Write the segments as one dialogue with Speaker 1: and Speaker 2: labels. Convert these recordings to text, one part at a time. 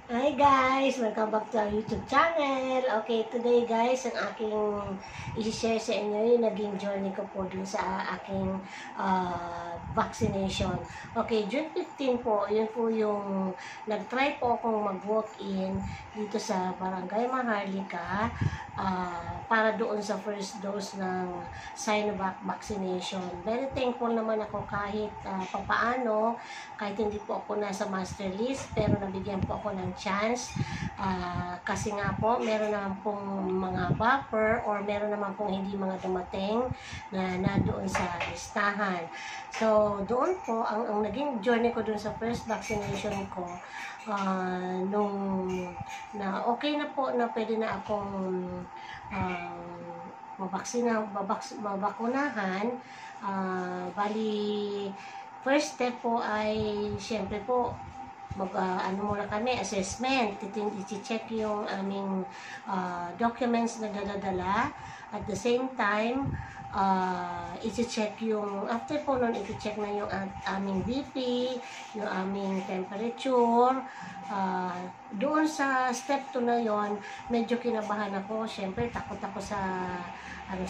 Speaker 1: Hi guys! Welcome back to our YouTube channel. Okay, today guys, ang aking i-share sa inyo yung naging journey ko po dun sa aking vaccination. Okay, June 15 po, yun po yung nag-try po akong mag-walk-in dito sa Barangay Maharlika para doon sa first dose ng Sinovac vaccination. Very thankful naman ako kahit papaano, kahit hindi po ako nasa master list, pero nabigyan po ako ng chance kasi nga po meron naman pong mga buffer or meron naman pong hindi mga dumating na doon sa listahan. So doon po ang naging journey ko doon sa first vaccination ko, nung na okay na po na pwede na akong mabakunahan. Bali first step po ay syempre po ano muna kami, assessment. I-check yung aming documents na dala-dala. At the same time, i-check yung, after po nun, i-check na yung aming BP, yung aming temperature. Doon sa step 2 na yon, medyo kinabahan ako. Siyempre, takot ako sa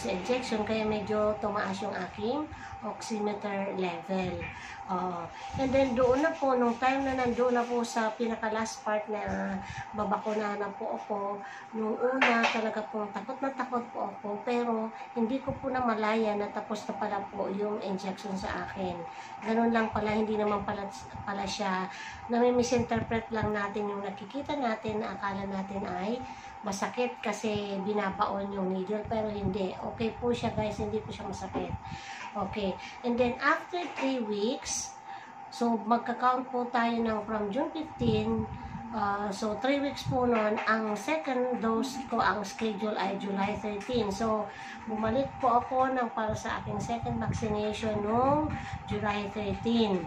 Speaker 1: injection, kaya medyo tumaas yung aking oximeter level. And then doon na po, nung time na nandoon na po sa pinaka last part na babakunahan na po ako, nung una talaga po takot na takot po ako, pero hindi ko po namalaya na tapos na pala po yung injection sa akin. Ganun lang pala, hindi naman pala siya, nami-misinterpret lang natin yung nakikita natin na akala natin ay masakit kasi binabaon yung needle, pero hindi. Okay po siya guys, hindi po siya masakit. Okay, and then after 3 weeks, so magka-count po tayo ng from June 15, so 3 weeks po nun, ang second dose ko, ang schedule ay July 13. So bumalik po ako ng para sa aking second vaccination noong July 13.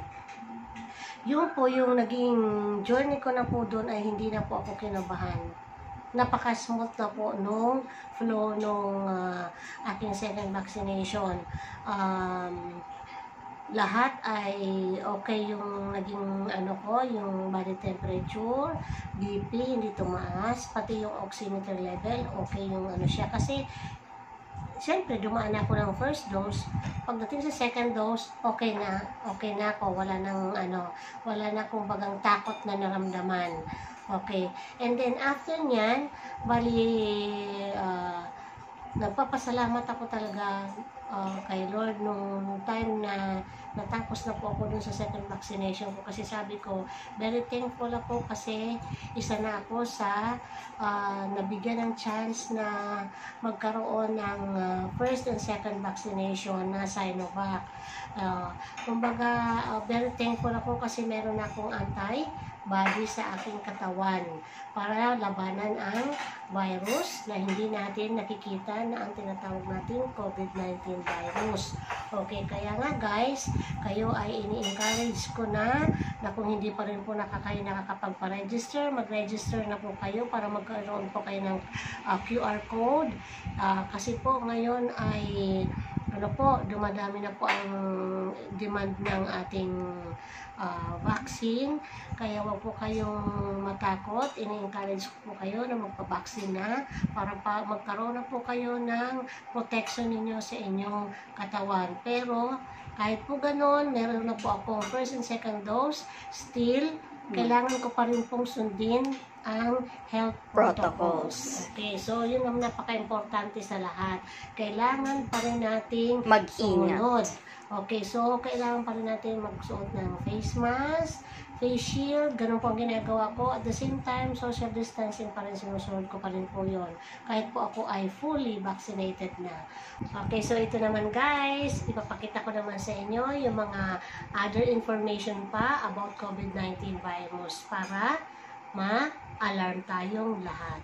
Speaker 1: Yun po yung naging journey ko na po doon, ay hindi na po ako kinabahan. Napaka-smooth na po nung flow nung aking second vaccination. Lahat ay okay yung naging yung body temperature, BP hindi tumaas, pati yung oximeter level okay yung siya, kasi siyempre dumaan ako ng first dose. Pagdating sa second dose, okay na ako, wala na kumbagang takot na naramdaman. Okay, and then after nyan, bali nagpapasalamat ako talaga kay Lord nung time na natapos na po ako dun sa second vaccination ko, kasi sabi ko, very thankful ako kasi isa na ako sa nabigyan ng chance na magkaroon ng first and second vaccination na Sinovac. Kumbaga, very thankful ako kasi meron akong antibody sa aking katawan para labanan ang virus na hindi natin nakikita na ang tinatawag natin COVID-19 virus. Okay, kaya nga guys, kayo ay ini-encourage ko na kung hindi pa rin po nakakapagpa-register, mag-register na po kayo para magkaroon po kayo ng QR code. Kasi po ngayon ay dumadami na po ang demand ng ating vaccine, kaya wag po kayong matakot. Ini-encourage po kayo na magpa-vaccine na para magkaroon na po kayo ng protection ninyo sa inyong katawan. Pero kahit po ganoon, meron na po akong first and second dose, still kailangan ko pa rin pong sundin ang health protocols. Okay, so yun ang napaka-importante sa lahat. Kailangan pa rin nating mag-ingat. Okay, so kailangan pa rin natin magsuot ng face mask, face shield, ganun po ang ginagawa ko. At the same time, social distancing pa rin, sinusunod ko pa rin po yun. Kahit po ako ay fully vaccinated na. Okay, so ito naman guys, ipapakita ko naman sa inyo yung mga other information pa about COVID-19 virus para ma-alarm tayong lahat.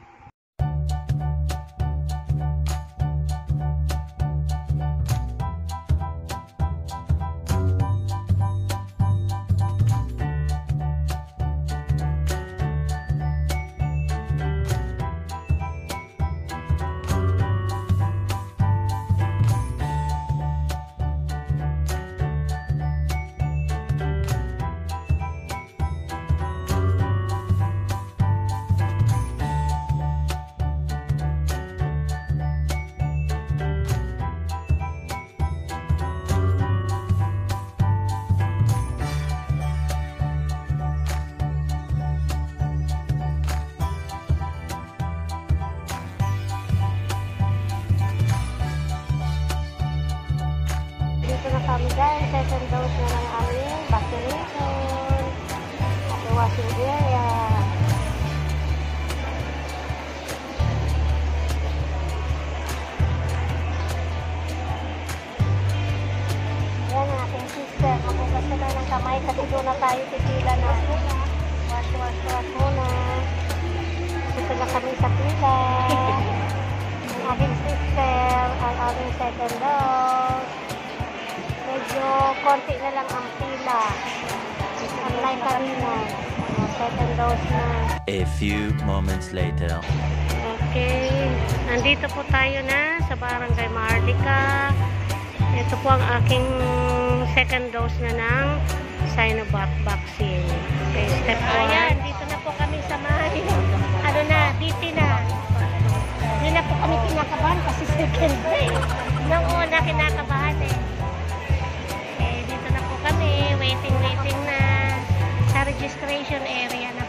Speaker 2: Nandito na kami guys. Second dose na ng aming vaccination. At washing area. Yan ang ating sister. Magugas na tayo ng kamay kasi doon na tayo pipila na. Wash muna. Dito na kami sa pila. Ang aking sister, ang aming second dose. Medyo konti na lang ang pila. Unlike kanina. Second dose na.
Speaker 3: A few moments later.
Speaker 2: Okay. Nandito po tayo na sa Barangay Marlica. Ito po ang aking second dose na ng Sinovac vaccine. Okay, step 1. Ayan, dito na po kami sa may, ano na, DT na. Hindi na po kami kinakabahan kasi second day. Nung una kinakabahan eh. Okay, dito na po kami, waiting na sa registration area na